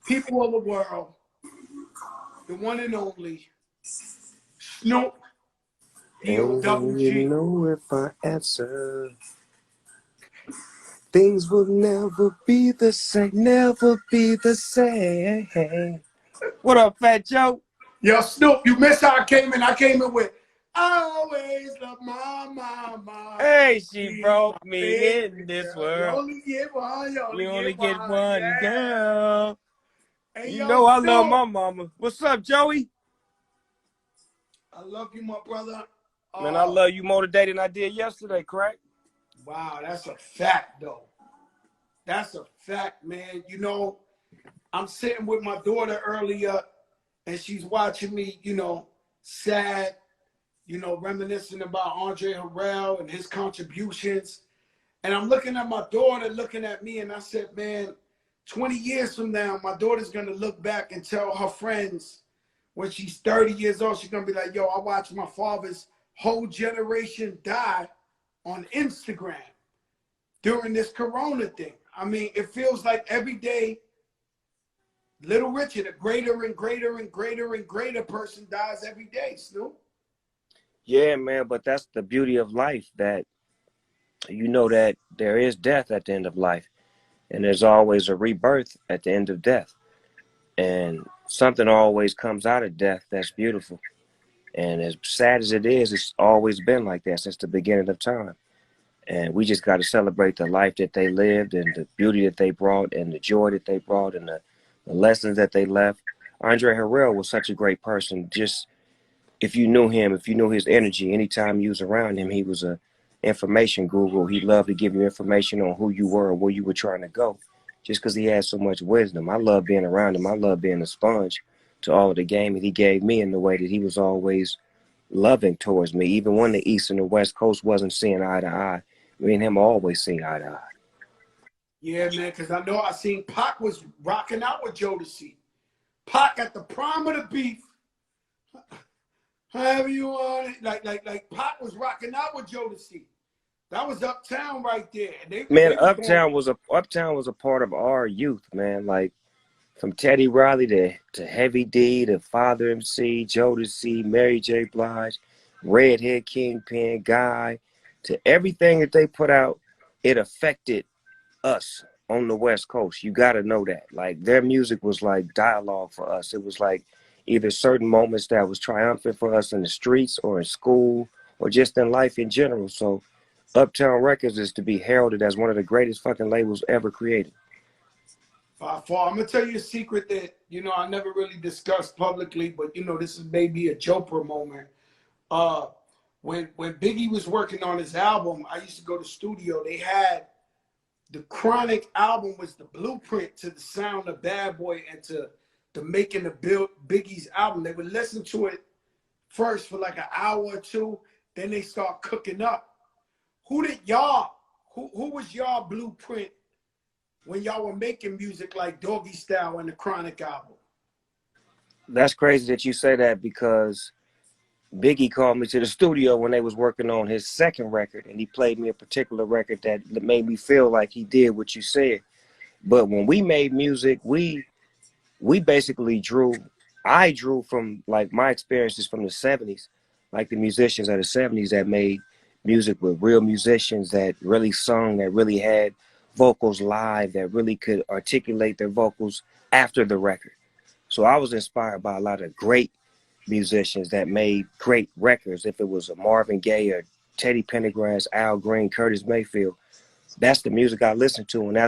people of the world, the one and only Snoop And D-O-double-G. you know if I answer, things will never be the same, never be the same. What up, Fat Joe? Yo, Snoop, you missed how I came in. I came in with, I always love my mama. Hey, she She's broke my me favorite in this girl. You world. only get one, You only get one. one Yeah. girl. Hey, You yo, know I love Snoop. my mama. What's up, Joey? I love you, my brother. Man, I love you more today than I did yesterday, correct? Wow, that's a fact, though. That's a fact, man. You know, I'm sitting with my daughter earlier, and she's watching me, sad, reminiscing about Andre Harrell and his contributions. And I'm looking at my daughter, looking at me, and I said, man, 20 years from now, my daughter's going to look back and tell her friends when she's 30 years old, she's going to be like, yo, I watched my father's whole generation die on Instagram during this Corona thing. I mean, it feels like every day, Little Richard, a greater and greater and greater and greater person dies every day, Snoop. Yeah, man, but that's the beauty of life, that you know that there is death at the end of life, and there's always a rebirth at the end of death. And something always comes out of death that's beautiful. And as sad as it is, it's always been like that since the beginning of time. And we just got to celebrate the life that they lived and the beauty that they brought and the joy that they brought and the lessons that they left. Andre Harrell was such a great person. Just if you knew him, if you knew his energy, anytime you was around him, he was a information guru. He loved to give you information on who you were and where you were trying to go, just because he had so much wisdom. I love being around him. I love being a sponge to all of the game that he gave me, in the way that he was always loving towards me, even when the East and the West Coast wasn't seeing eye to eye. Me and him always seeing eye to eye. Yeah, man, because I know I seen Pac was rocking out with Jodeci. Pac at the prime of the beef. However you want it. Like Pac was rocking out with Jodeci. That was Uptown right there. Man, Uptown was a part of our youth, man. Like from Teddy Riley to Heavy D to Father MC, Jodeci, Mary J. Blige, Redhead Kingpin, Guy, to everything that they put out, it affected us on the West Coast. You got to know that. Like their music was like dialogue for us. It was like either certain moments that was triumphant for us in the streets or in school or just in life in general. So Uptown Records is to be heralded as one of the greatest fucking labels ever created. By far. I'm going to tell you a secret that, I never really discussed publicly, but, this is maybe a Joker moment. When Biggie was working on his album, I used to go to the studio. They had the Chronic album was the blueprint to the sound of Bad Boy and to the making of Biggie's album. They would listen to it first for like an hour or two, then they start cooking up. Who was y'all blueprint when y'all were making music like Doggy Style and the Chronic album? That's crazy that you say that, because Biggie called me to the studio when they was working on his second record, and he played me a particular record that made me feel like he did what you said. But when we made music, we basically I drew from like my experiences from the 70s, like the musicians of the 70s that made music with real musicians that really sung, that really had vocals live, that really could articulate their vocals after the record. So I was inspired by a lot of great musicians that made great records. If it was a Marvin Gaye or Teddy Pendergrass, Al Green, Curtis Mayfield, that's the music I listened to. And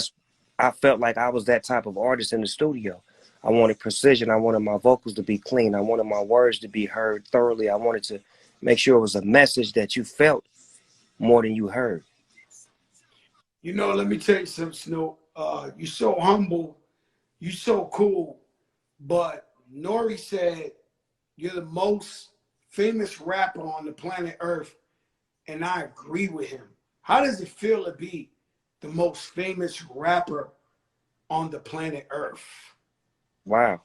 I felt like I was that type of artist in the studio. I wanted precision. I wanted my vocals to be clean. I wanted my words to be heard thoroughly. I wanted to make sure it was a message that you felt more than you heard. Let me tell you something, Snoop. You're so humble. You're so cool. But Nori said you're the most famous rapper on the planet Earth, and I agree with him. How does it feel to be the most famous rapper on the planet Earth? Wow.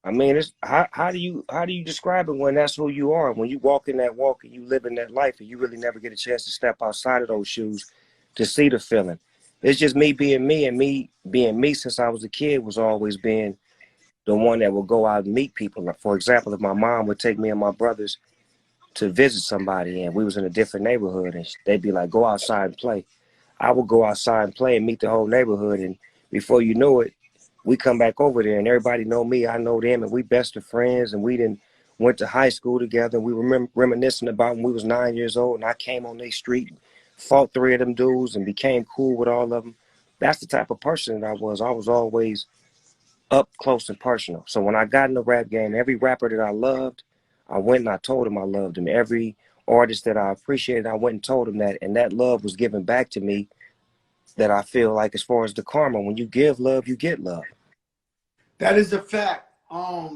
I mean, it's how do you describe it when that's who you are? When you walk in that walk and you live in that life and you really never get a chance to step outside of those shoes to see the feeling. It's just me being me, and me being me since I was a kid was always being the one that will go out and meet people. Like, for example, if my mom would take me and my brothers to visit somebody and we was in a different neighborhood and they'd be like, go outside and play. I would go outside and play and meet the whole neighborhood. And before you know it, we come back over there and everybody know me, I know them, and we best of friends. And we didn't went to high school together. And we were reminiscing about when we was 9 years old and I came on their street, fought 3 of them dudes and became cool with all of them. That's the type of person that I was. I was always up close and personal. So when I got in the rap game, every rapper that I loved, I went and I told him I loved him. Every artist that I appreciated, I went and told him that. And that love was given back to me, that I feel like, as far as the karma, when you give love, you get love. That is a fact. And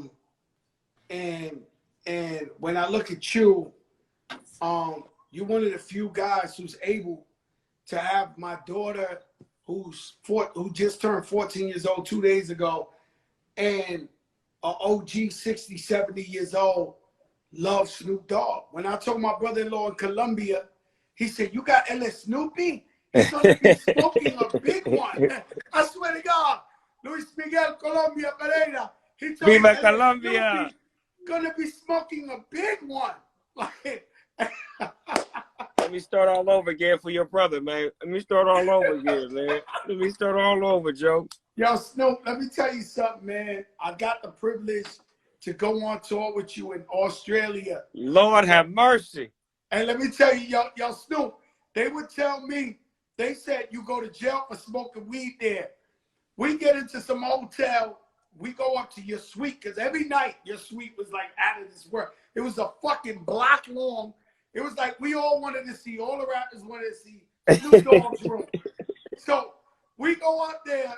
when I look at you, you're one of the few guys who's able to have my daughter, who just turned 14 years old 2 days ago, and an OG 60, 70 years old, love Snoop Dogg. When I told my brother-in-law in Colombia, he said, you got LS Snoopy? He's going to be smoking a big one. I swear to God. Luis Miguel Colombia Pereira. He told Viva me Colombia. Going to be smoking a big one. Like, let me start all over again for your brother, man. Let me start all over again, man. Let me start all over, Joe. Yo, Snoop, let me tell you something, man. I got the privilege to go on tour with you in Australia. Lord have mercy. And let me tell you, yo, Snoop, they would tell me, they said you go to jail for smoking weed there. We get into some hotel, we go up to your suite, because every night your suite was like out of this world. It was a fucking block long. It was like we all wanted to see, all the rappers wanted to see Snoop Dogg's room. So we go up there.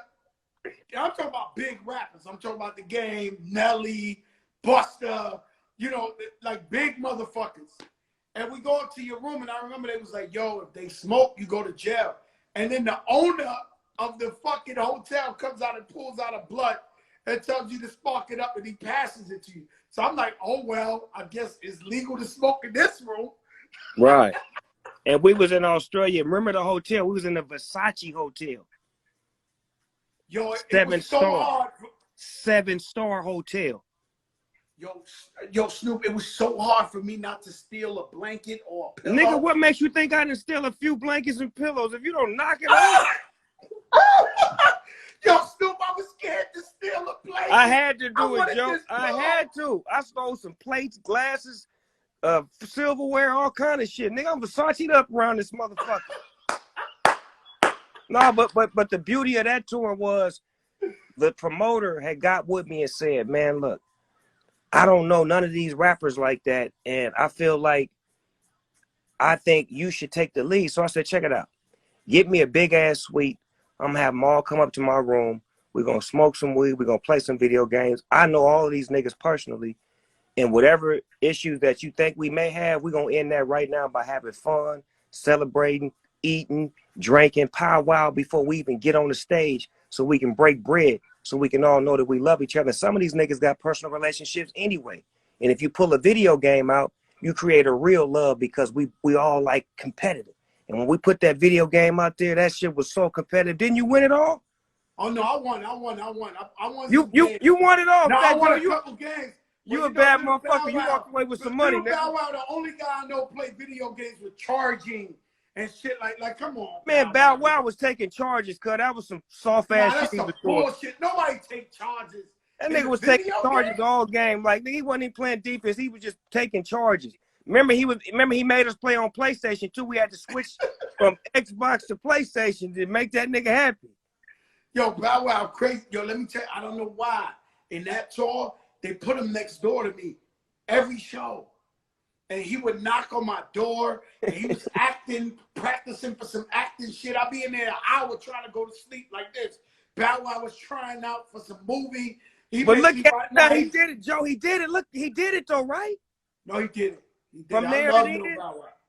I'm talking about big rappers. I'm talking about The Game, Nelly, Busta, you know, like big motherfuckers. And we go up to your room, and I remember they was like, yo, if they smoke, you go to jail. And then the owner of the fucking hotel comes out and pulls out a blunt and tells you to spark it up, and he passes it to you. So I'm like, oh, well, I guess it's legal to smoke in this room. Right. And we was in Australia. Remember the hotel? We was in the Versace hotel. Yo, it was so hard. 7-star hotel. Yo, Snoop, it was so hard for me not to steal a blanket or a pillow. Nigga, what makes you think I didn't steal a few blankets and pillows? If you don't knock it off. Yo, Snoop, I was scared to steal a blanket. I had to do it, Joe. I had to. I stole some plates, glasses, silverware, all kind of shit. Nigga, I'm Versace'd up around this motherfucker. No, but the beauty of that tour was the promoter had got with me and said, man, look, I don't know none of these rappers like that, and I feel like I think you should take the lead. So I said, check it out. Get me a big-ass suite. I'm going to have them all come up to my room. We're going to smoke some weed. We're going to play some video games. I know all of these niggas personally, and whatever issues that you think we may have, we're going to end that right now by having fun, celebrating, eating, drinking, powwow before we even get on the stage so we can break bread, so we can all know that we love each other. Some of these niggas got personal relationships anyway. And if you pull a video game out, you create a real love because we all like competitive. And when we put that video game out there, that shit was so competitive. Didn't you win it all? Oh, no, I won. I won. You won it all. No, I won a couple games. You a bad motherfucker. You walked away with some money, nigga. Bow Wow, the only guy I know played video games with charging and shit like come on. Man, Bow Wow was taking charges, cuz that was some soft ass shit. That's some bullshit. Nobody take charges. That nigga was taking charges all game. Like, he wasn't even playing defense. He was just taking charges. Remember he made us play on PlayStation 2. We had to switch from Xbox to PlayStation to make that nigga happy. Yo, Bow Wow, crazy. Yo, let me tell you, I don't know why. In that tour, they put him next door to me every show. And he would knock on my door, and he was practicing for some acting shit. I'd be in there an hour trying to go to sleep like this. Bow Wow was trying out for some movie. But look at now, he did it, Joe. He did it. Look, he did it though, right? No, he did it. From there to there.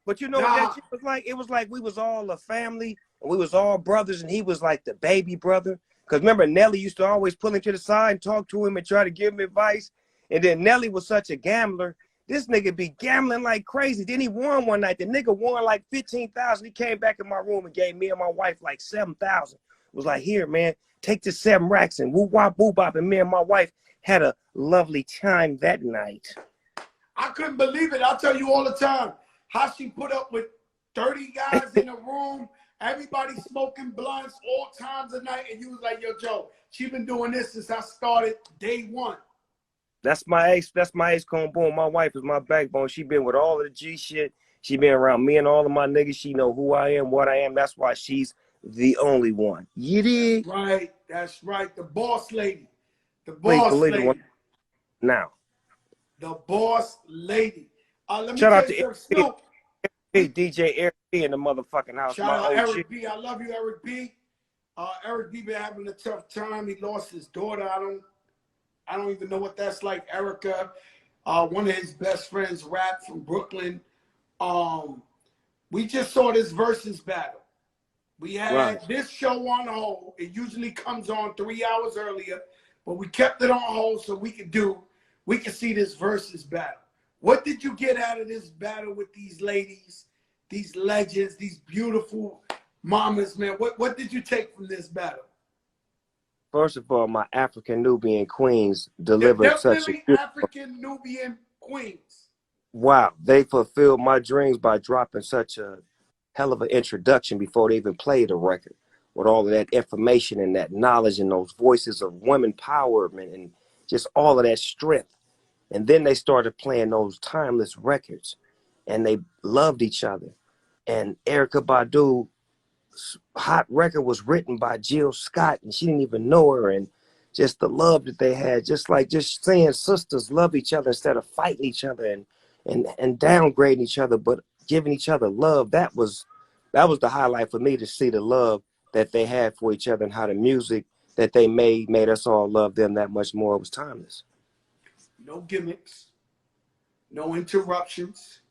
But you know what that shit was like? It was like we was all a family, and we was all brothers, and he was like the baby brother. Because remember, Nelly used to always pull him to the side and talk to him and try to give him advice. And then Nelly was such a gambler. This nigga be gambling like crazy. Then he won one night. The nigga won like $15,000. He came back in my room and gave me and my wife like $7,000. was like, here, man, take the 7 racks and woo wop boo bop. And me and my wife had a lovely time that night. I couldn't believe it. I'll tell you all the time how she put up with 30 guys in a room, everybody smoking blunts all times of night, and you was like, yo, Joe, she been doing this since I started day one. That's my ace. That's my ace cone boom. My wife is my backbone. She been with all of the G shit. She been around me and all of my niggas. She know who I am, what I am. That's why she's the only one. You dig? Right. That's right. The boss lady. The Please boss believe lady. it. Now. The boss lady. Let me Shout tell out you to something, Snoop. DJ Eric B in the motherfucking house. Shout My out OG. Eric B. I love you, Eric B. Eric B been having a tough time. He lost his daughter. I don't even know what that's like. Erica, one of his best friends, rap from Brooklyn. We just saw this Verzuz battle. We had this show on hold. It usually comes on 3 hours earlier, but we kept it on hold so we could see this Verzuz battle. What did you get out of this battle with these ladies, these legends, these beautiful mamas, man? What did you take from this battle? First of all, my African Nubian queens delivered such a African Nubian queens. Wow, they fulfilled my dreams by dropping such a hell of an introduction before they even played the record, with all of that information and that knowledge and those voices of women empowerment and just all of that strength. And then they started playing those timeless records, and they loved each other. And Erykah Badu's hot record was written by Jill Scott, and she didn't even know her. And just the love that they had, just saying sisters love each other instead of fighting each other and downgrading each other, but giving each other love. That was the highlight for me, to see the love that they had for each other and how the music that they made us all love them that much more. It was timeless. No gimmicks, no interruptions,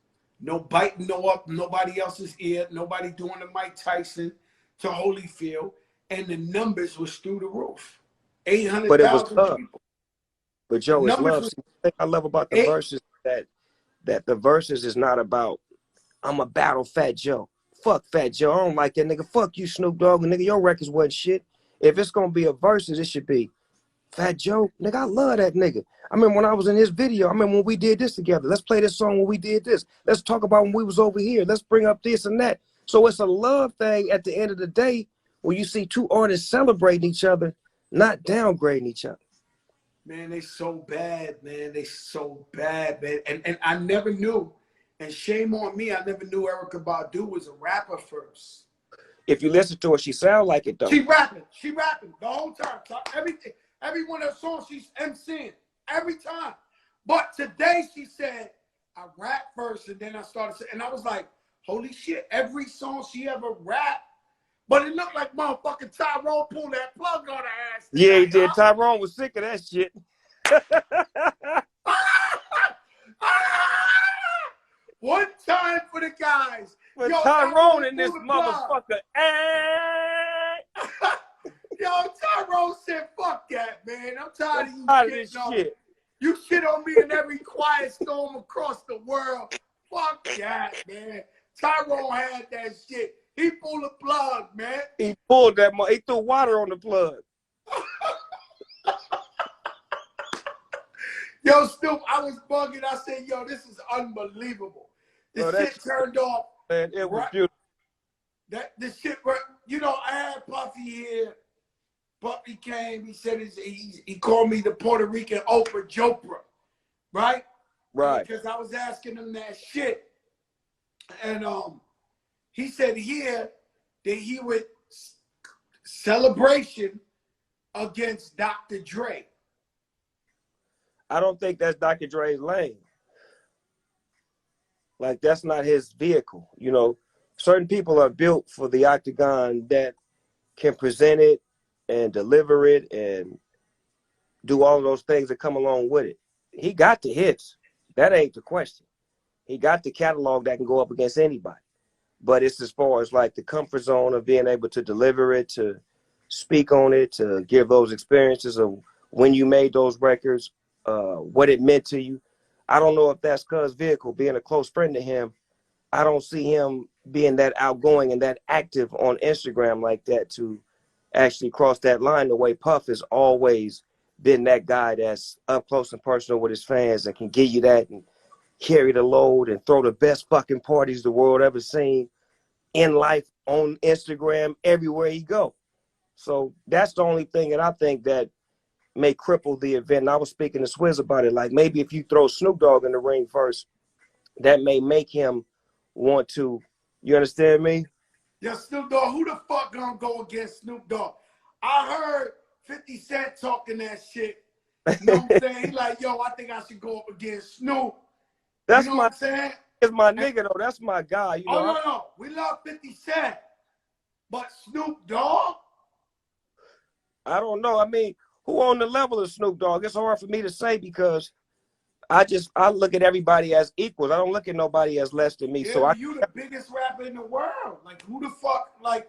no biting up nobody else's ear, nobody doing the Mike Tyson to Holyfield, and the numbers was through the roof. 800,000 people. But Joe, it's love. See, the thing I love about the Verzuz that the Verzuz is not about, I'm a battle Fat Joe. Fuck Fat Joe. I don't like that nigga. Fuck you, Snoop Dogg. And nigga, your records wasn't shit. If it's gonna be a Verzuz, it should be Fat Joe. Nigga, I love that nigga. I remember when I was in his video. I remember when we did this together. Let's play this song when we did this. Let's talk about when we was over here. Let's bring up this and that. So it's a love thing at the end of the day, when you see two artists celebrating each other, not downgrading each other. Man, they so bad, man. They so bad, man. And I never knew, and shame on me, I never knew Erykah Badu was a rapper first. If you listen to her, she sound like it though. She rapping the whole time. So every one of her songs, she's MCing every time. But today she said, I rap first, and then I started saying, and I was like, holy shit, every song she ever rapped. But it looked like motherfucking Tyrone pulled that plug on her ass. Yeah, he did. Tyrone was sick of that shit. One time for the guys. But yo, Tyrone in this motherfucker. Yo, Tyrone said, fuck that, man. I'm tired of you shit. You shit on me in every quiet storm across the world. Fuck that, man. Tyrone had that shit. He pulled the plug, man. He pulled that. He threw water on the plug. Yo, Snoop, I was bugging. I said, yo, this is unbelievable. This shit turned off. Man, it was beautiful. This shit, you know, I had Puffy here. Puffy came. He said he called me the Puerto Rican Oprah Jopra, right? Right. Because I was asking him that shit, and he said here that he would celebration against Dr. Dre. I don't think that's Dr. Dre's lane. Like, that's not his vehicle. You know, certain people are built for the octagon that can present it and deliver it and do all of those things that come along with it. He got the hits. That ain't the question. He got the catalog that can go up against anybody. But it's as far as like the comfort zone of being able to deliver it, to speak on it, to give those experiences of when you made those records, what it meant to you. I don't know if that's Cuz vehicle, being a close friend to him. I don't see him being that outgoing and that active on Instagram like that to actually crossed that line the way Puff has always been that guy that's up close and personal with his fans and can give you that and carry the load and throw the best fucking parties the world ever seen in life, on Instagram, everywhere he go. So that's the only thing that I think that may cripple the event. And I was speaking to Swizz about it. Like maybe if you throw Snoop Dogg in the ring first, that may make him want to, you understand me? Yeah, Snoop Dogg, who the fuck gonna go against Snoop Dogg? I heard 50 Cent talking that shit. You know what I'm saying? He like, yo, I think I should go up against Snoop. That's You know what I'm saying? Is my nigga though. That's my guy. You know. No. We love 50 Cent. But Snoop Dogg? I don't know. I mean, who on the level of Snoop Dogg? It's hard for me to say because I look at everybody as equals. I don't look at nobody as less than me. Yeah, So you the biggest rapper in the world. Like who the fuck, like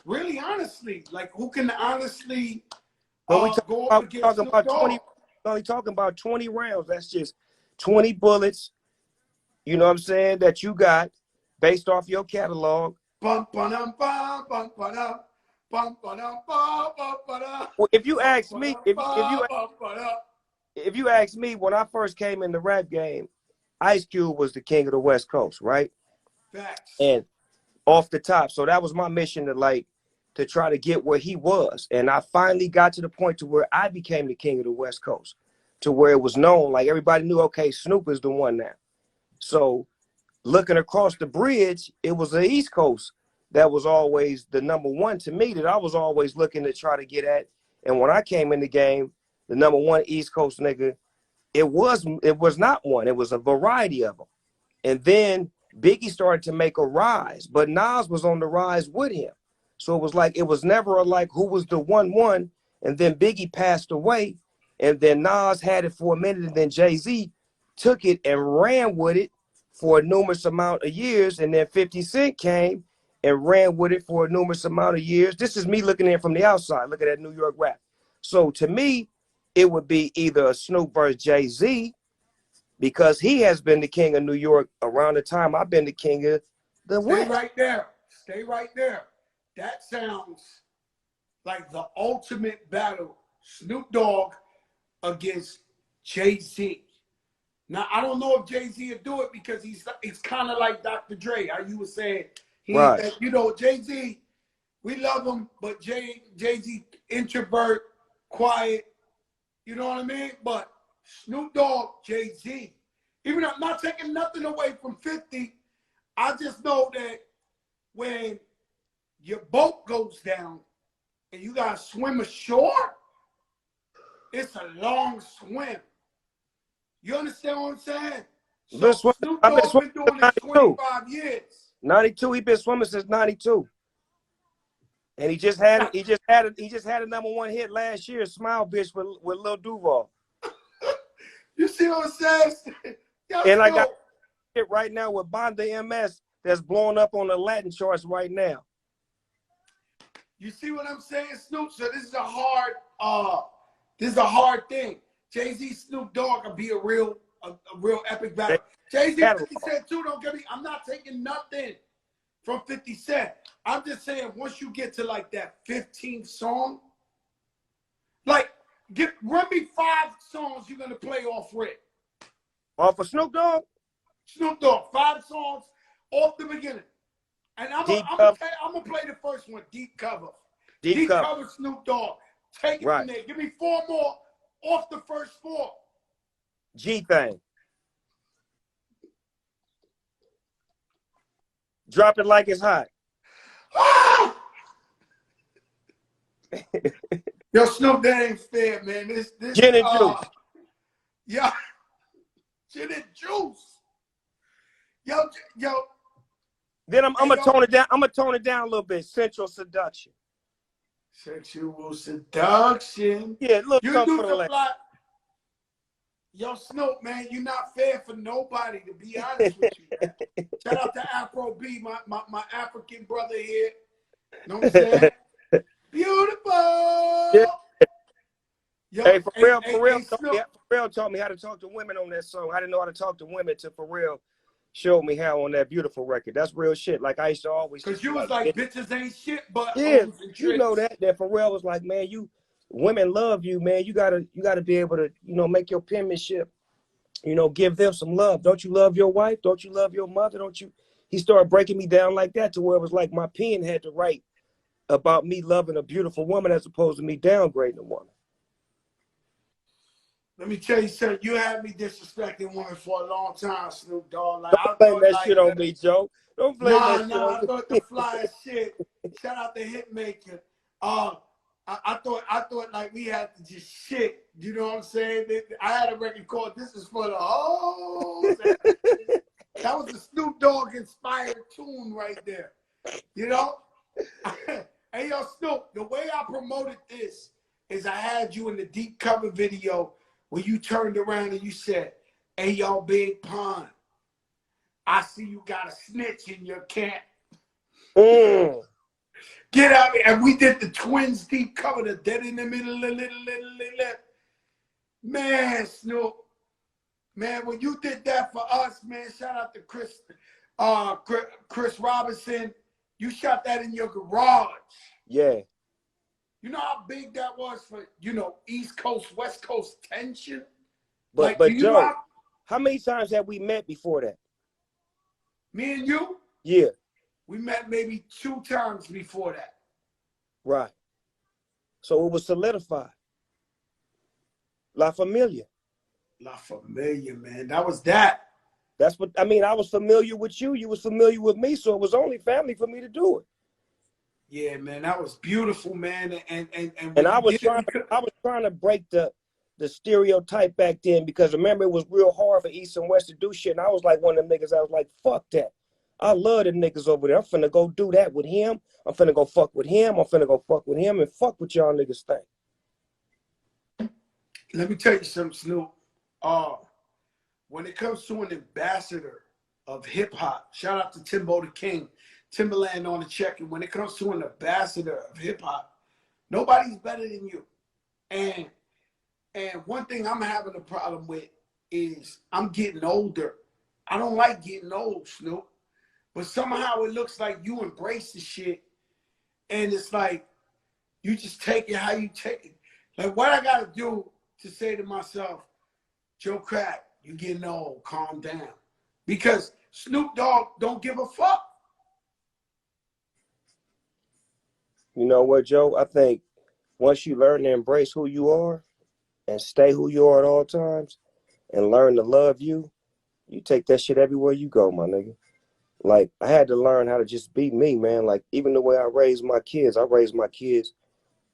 really honestly, like who can honestly go up against Snoop Dogg? Only talking about 20 rounds. That's just 20 bullets, you know what I'm saying, that you got based off your catalog. Bum, ba-dum, bum, bum, ba-dum, bum, ba-dum, bum, bum, ba-dum, well, if you ask me, if you ask me, when I first came in the rap game, Ice Cube was the king of the West Coast, right? Facts. And off the top. So that was my mission to try to get where he was. And I finally got to the point to where I became the king of the West Coast, to where it was known, like everybody knew, okay, Snoop is the one now. So looking across the bridge, it was the East Coast that was always the number one to me, that I was always looking to try to get at. And when I came in the game, the number one East Coast nigga, it was not one. It was a variety of them. And then Biggie started to make a rise, but Nas was on the rise with him. So it was like, it was never like who was the one. And then Biggie passed away, and then Nas had it for a minute, and then Jay-Z took it and ran with it for a numerous amount of years. And then 50 Cent came and ran with it for a numerous amount of years. This is me looking in from the outside, looking at New York rap. So to me, it would be either a Snoop versus Jay-Z, because he has been the king of New York around the time I've been the king of the West. Stay right there. Stay right there. That sounds like the ultimate battle. Snoop Dogg against Jay-Z. Now, I don't know if Jay-Z will do it because he's kind of like Dr. Dre, how you were saying. Right. You know, Jay-Z, we love him, but Jay-Z, introvert, quiet, you know what I mean? But Snoop Dogg, Jay-Z. Even though I'm not taking nothing away from 50, I just know that when your boat goes down and you got to swim ashore, it's a long swim. You understand what I'm saying? So Snoop Dogg's been doing it 25 years. 92, he been swimming since 92. And he just had a number one hit last year, Smile Bitch with Lil Duval. You see what I'm saying? And I got it right now with Banda MS that's blowing up on the Latin charts right now. You see what I'm saying, Snoop? So this is a hard thing. Jay-Z, Snoop Dogg will be a real epic battle. Jay-Z, 50 Cent too, don't get me. I'm not taking nothing from 50 Cent. I'm just saying once you get to like that 15th song, like run me 5 songs you're gonna play off Rick. Off of Snoop Dogg? Snoop Dogg, 5 songs off the beginning. And I'm gonna play the first one, Deep Cover. Deep Cover, Snoop Dogg. Take it from there. Give me 4 more off the first 4. G-Thing. Drop it like it's hot. Yo, Snoop, that ain't fair, man. This Gin and juice. Yeah. Gin and juice. Yo. Then I'm gonna tone it down. I'm gonna tone it down a little bit. Sensual seduction. Sexual seduction. Yeah, look, you do the fly. Yo, Snoop, man, you're not fair for nobody, to be honest with you, man. Shout out to Afro B, my African brother here. Know what I'm saying? Beautiful. Yeah. Yo, hey, Pharrell taught me how to talk to women on that song. I didn't know how to talk to women till Pharrell showed me how on that Beautiful record. That's real shit. Like I used to always Cause just be you was like, like, bitches ain't shit but yeah, hoes and you know tricks. that Pharrell was like, man, women love you, man. You gotta be able to, make your penmanship, give them some love. Don't you love your wife? Don't you love your mother? Don't you? He started breaking me down like that to where it was like my pen had to write about me loving a beautiful woman as opposed to me downgrading a woman. Let me tell you something. You had me disrespecting women for a long time, Snoop Dogg. Like I Don't blame thought, that like, shit on me, Joe. Don't blame that shit nah. on I me. thought the fly shit. Shout out to Hitmaker. Uh, I thought like we had to just shit. You know what I'm saying? I had a record called "This Is for the Hoes." That was a Snoop Dogg inspired tune right there. You know? Hey, yo, Snoop, the way I promoted this is I had you in the deep cover video where you turned around and you said, hey, yo, Big Pun, I see you got a snitch in your camp. Get out here. And we did the Twins deep cover, the dead in the middle, little. Man, Snoop. Man, when you did that for us, man, shout out to Chris Robinson. You shot that in your garage. Yeah. You know how big that was for, East Coast, West Coast tension? But Do you Joe, how many times have we met before that? Me and you? Yeah. We met maybe 2 times before that. Right. So it was solidified. La Familia. La Familia, man. That was that. That's what I mean. I was familiar with you. You was familiar with me. So it was only family for me to do it. Yeah, man. That was beautiful, man. And I was trying to break the stereotype back then because remember it was real hard for East and West to do shit. And I was like one of them niggas. I was like, fuck that. I love the niggas over there. I'm finna go do that with him. I'm finna go fuck with him. I'm finna go fuck with him and fuck what y'all niggas think. Let me tell you something, Snoop. When it comes to an ambassador of hip hop, shout out to Timbo the King, Timberland on the check. And when it comes to an ambassador of hip hop, nobody's better than you. And one thing I'm having a problem with is I'm getting older. I don't like getting old, Snoop. But somehow it looks like you embrace the shit. And it's like, you just take it how you take it. Like, what I got to do to say to myself, Joe Crack, you getting old, calm down. Because Snoop Dogg don't give a fuck. You know what, Joe? I think once you learn to embrace who you are and stay who you are at all times and learn to love you, you take that shit everywhere you go, my nigga. Like, I had to learn how to just be me, man. Like, even the way I raised my kids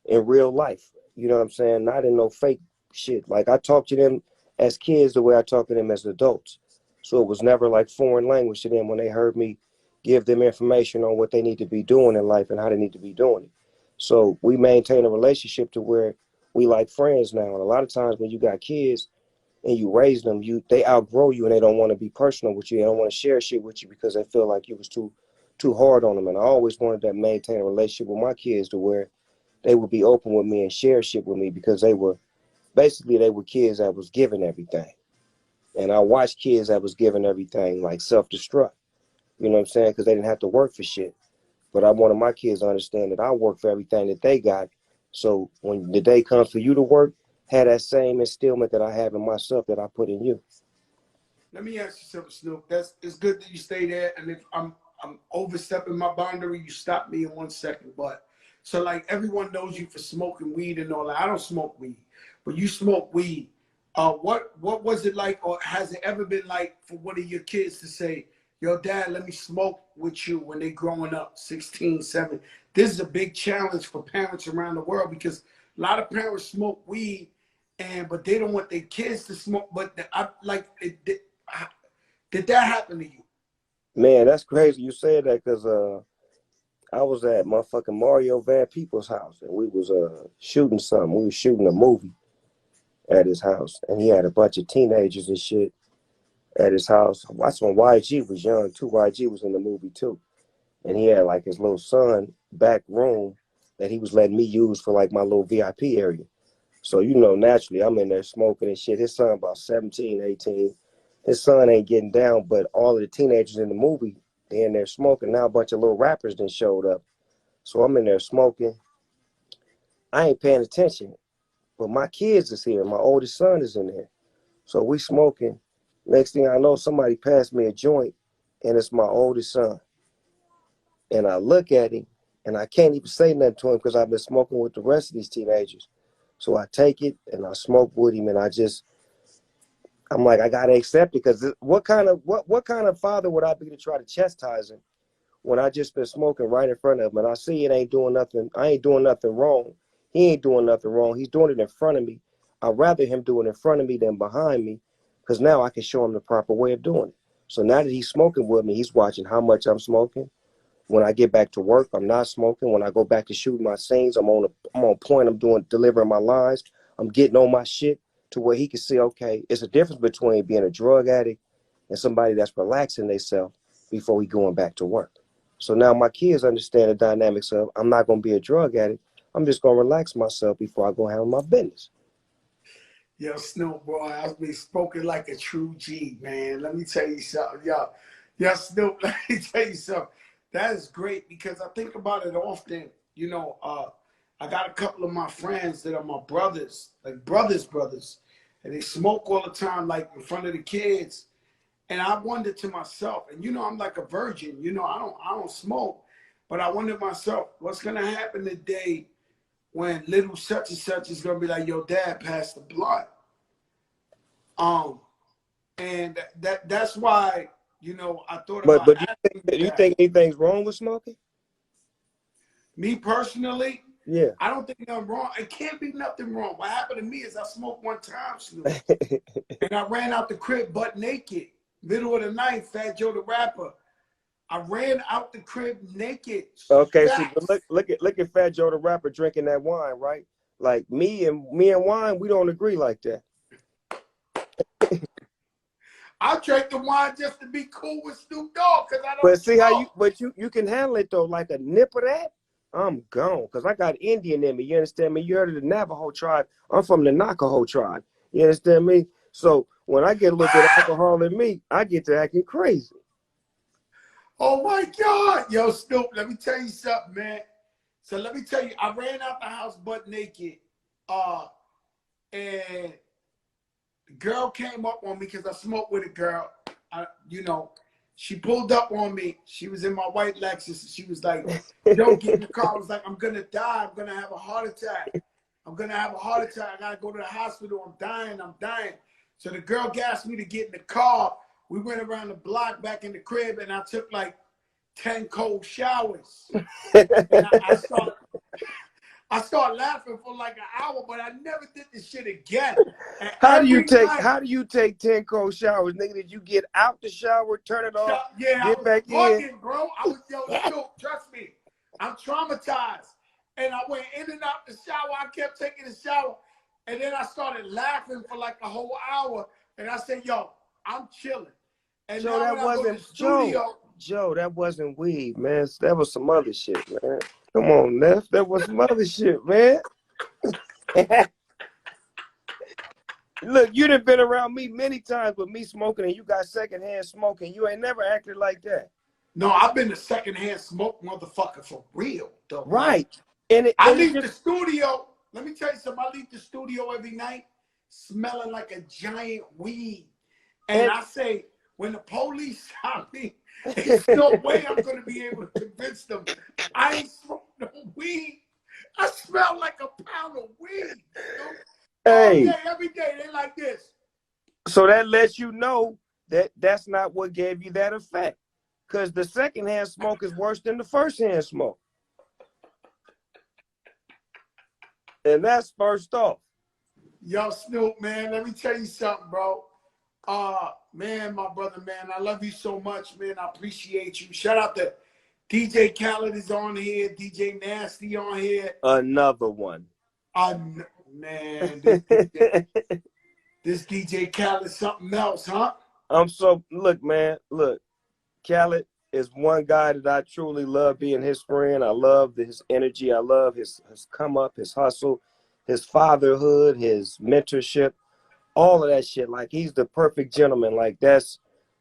in real life. You know what I'm saying? Not in no fake shit. Like, I talk to them as kids the way I talk to them as adults. So it was never like foreign language to them when they heard me give them information on what they need to be doing in life and how they need to be doing it. So we maintain a relationship to where we like friends now. And a lot of times when you got kids and you raise them, they outgrow you and they don't want to be personal with you. They don't want to share shit with you because they feel like you was too hard on them. And I always wanted to maintain a relationship with my kids to where they would be open with me and share shit with me because they were kids that was given everything. And I watched kids that was given everything like self-destruct. You know what I'm saying? Because they didn't have to work for shit. But I wanted my kids to understand that I work for everything that they got. So when the day comes for you to work, have that same instillment that I have in myself that I put in you. Let me ask you something, Snoop. It's good that you stay there. And if I'm overstepping my boundary, you stop me in 1 second. But so like everyone knows you for smoking weed and all that. I don't smoke weed, but you smoke weed. What was it like, or has it ever been like for one of your kids to say, yo, dad, let me smoke with you when they growing up, 16, 17? This is a big challenge for parents around the world because a lot of parents smoke weed, but they don't want their kids to smoke. But did that happen to you? Man, that's crazy you said that because I was at motherfucking Mario Van People's house and we was shooting something. We was shooting a movie at his house and he had a bunch of teenagers and shit at his house. That's when YG was young too. YG was in the movie too. And he had like his little son back room that he was letting me use for like my little VIP area. So, naturally I'm in there smoking and shit. His son about 17, 18. his son ain't getting down, but all of the teenagers in the movie, they in there smoking. Now a bunch of little rappers then showed up. So I'm in there smoking. I ain't paying attention, but my kids is here. My oldest son is in there. So we smoking. Next thing I know, somebody passed me a joint, and it's my oldest son. And I look at him, and I can't even say nothing to him because I've been smoking with the rest of these teenagers. So I take it, and I smoke with him, and I'm like, I gotta accept it, because what kind of father would I be to try to chastise him when I just been smoking right in front of him, and I see it ain't doing nothing. I ain't doing nothing wrong. He ain't doing nothing wrong. He's doing it in front of me. I'd rather him do it in front of me than behind me, because now I can show him the proper way of doing it. So now that he's smoking with me, he's watching how much I'm smoking. When I get back to work, I'm not smoking. When I go back to shooting my scenes, I'm on point. I'm delivering my lines. I'm getting on my shit to where he can see, okay, it's a difference between being a drug addict and somebody that's relaxing themselves before he going back to work. So now my kids understand the dynamics of, I'm not going to be a drug addict. I'm just going to relax myself before I go handle my business. Yo, Snoop, boy, I've been spoken like a true G, man. Let me tell you something. Yo, Snoop, let me tell you something. That is great, because I think about it often. You know, I got a couple of my friends that are my brothers, like brothers, and they smoke all the time, like in front of the kids. And I wonder to myself, and you know, I'm like a virgin. You know, I don't smoke, but I wonder to myself, what's gonna happen the day when little such and such is gonna be like, yo, dad passed the blunt. And that's why, you know, I thought But about do you that. think anything's wrong with smoking? Me personally, Yeah. I don't think nothing wrong. It can't be nothing wrong. What happened to me is I smoked one time, Snoop, and I ran out the crib butt naked, middle of the night. Fat Joe the rapper. I ran out the crib naked. Okay, see, but Facts. look at Fat Joe the rapper drinking that wine, right? Like me and wine, we don't agree like that. I drank the wine just to be cool with Snoop Dogg because I But don't see how smoke. you can handle it though, like a nip of that. I'm gone because I got Indian in me. You understand me? You heard of the Navajo tribe? I'm from the Navajo tribe. You understand me? So when I get a little bit of alcohol in me, I get to acting crazy. Oh my God. Yo, Snoop, let me tell you something, man. So let me tell you, I ran out the house butt naked. And the girl came up on me because I smoked with a girl. You know, she pulled up on me. She was in my white Lexus. She was like, don't get in the car. I was like, I'm going to die. I'm going to have a heart attack. I'm going to have a heart attack. I got to go to the hospital. I'm dying. So the girl gassed me to get in the car. We went around the block back in the crib, and I took like 10 cold showers. And I started laughing for like an hour, but I never did this shit again. And How do every night, you take 10 cold showers, nigga? Did you get out the shower, turn it off, yeah, I get was back in? bugging, bro. I was, yo, Snoop, trust me, I'm traumatized. And I went in and out the shower. I kept taking a shower. And then I started laughing for like a whole hour. And I said, yo, I'm chilling. And Joe, now that when I go to wasn't the studio, Joe, that wasn't weed, man. That was some other shit, man. Come on, Neff. That was some other shit, man. Look, you done been around me many times with me smoking, and you got secondhand smoking. You ain't never acted like that. no, I've been a secondhand smoke motherfucker for real, though. Right. Like, I it leave just the studio. Let me tell you something. I leave the studio every night smelling like a giant weed. And and I say, when the police stop me, there's no way I'm going to be able to convince them I ain't smoked no weed. I smell like a pound of weed. All hey, day, every day, they like this. so that lets you know that that's not what gave you that effect. Because the secondhand smoke is worse than the firsthand smoke. And that's first off. Yo, Snoop, man, let me tell you something, bro. Man, my brother, man, I love you so much, man. I appreciate you. Shout out to DJ Khaled is on here, DJ Nasty on here. Another one. Man, this DJ Khaled is something else, huh? Look, man, look, Khaled is one guy that I truly love being his friend. I love his energy. I love his come up, his hustle, his fatherhood, his mentorship. all of that shit. Like he's the perfect gentleman. Like that's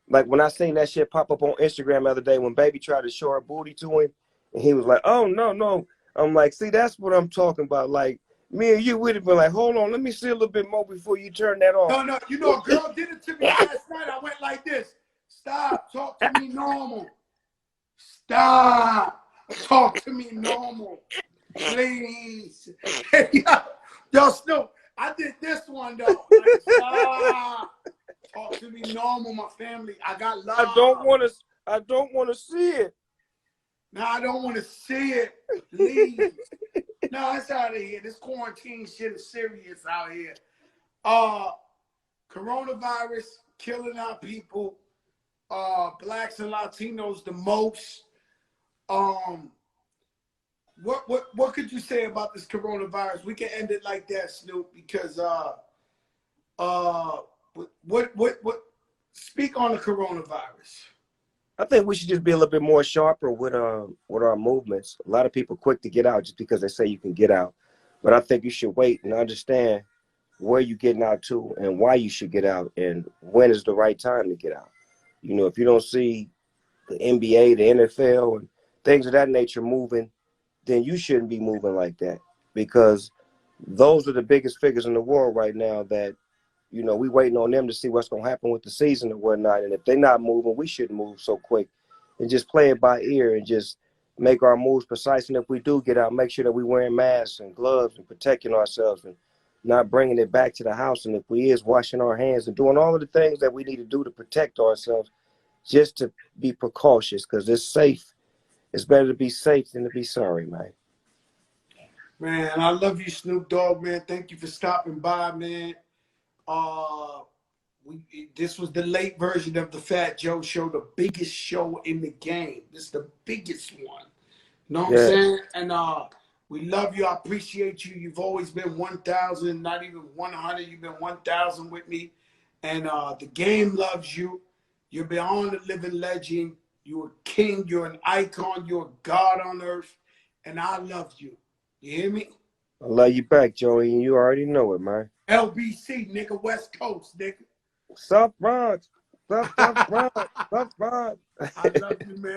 like when I seen that shit pop up on Instagram the other day when Baby tried to show her booty to him, and he was like, "Oh no, no." I'm like, see, that's what I'm talking about. Like me and you would have been like, "Hold on, let me see a little bit more before you turn that off." No, no, you know, a girl did it to me last night. I went like this. Stop, talk to me normal. Stop, talk to me normal, please. Yo, Snoop, I did this one though. Like, stop, talk to me normal, my family. I got love. I don't want to see it. No, I don't want to see it. Please. No, it's out of here. This quarantine shit is serious out here. Coronavirus killing our people. Blacks and Latinos the most. What could you say about this coronavirus? We can end it like that, Snoop, because what speak on the coronavirus. I think we should just be a little bit more sharper with our movements. A lot of people quick to get out just because they say you can get out, but I think you should wait and understand where you're getting out to and why you should get out and when is the right time to get out. You know, if you don't see the NBA, the NFL, and things of that nature moving, then you shouldn't be moving like that because those are the biggest figures in the world right now that, you know, we waiting on them to see what's going to happen with the season and whatnot. And if they're not moving, we shouldn't move so quick and just play it by ear and just make our moves precise. And if we do get out, make sure that we're wearing masks and gloves and protecting ourselves and not bringing it back to the house. And if we is washing our hands and doing all of the things that we need to do to protect ourselves, just to be precautious because it's safe. It's better to be safe than to be sorry, man. Man, I love you, Snoop Dogg, man. Thank you for stopping by, man. This was the late version of the Fat Joe Show, the biggest show in the game. This is the biggest one. You know what I'm saying? And we love you. I appreciate you. You've always been 1,000, not even 100. You've been 1,000 with me. And the game loves you. You're beyond a living legend. You're a king. You're an icon. You're a god on earth. And I love you. You hear me? I love you back, Joey, and you already know it, man. LBC, nigga, West Coast, nigga. South Bronx. South Bronx. South Bronx. I love you, man.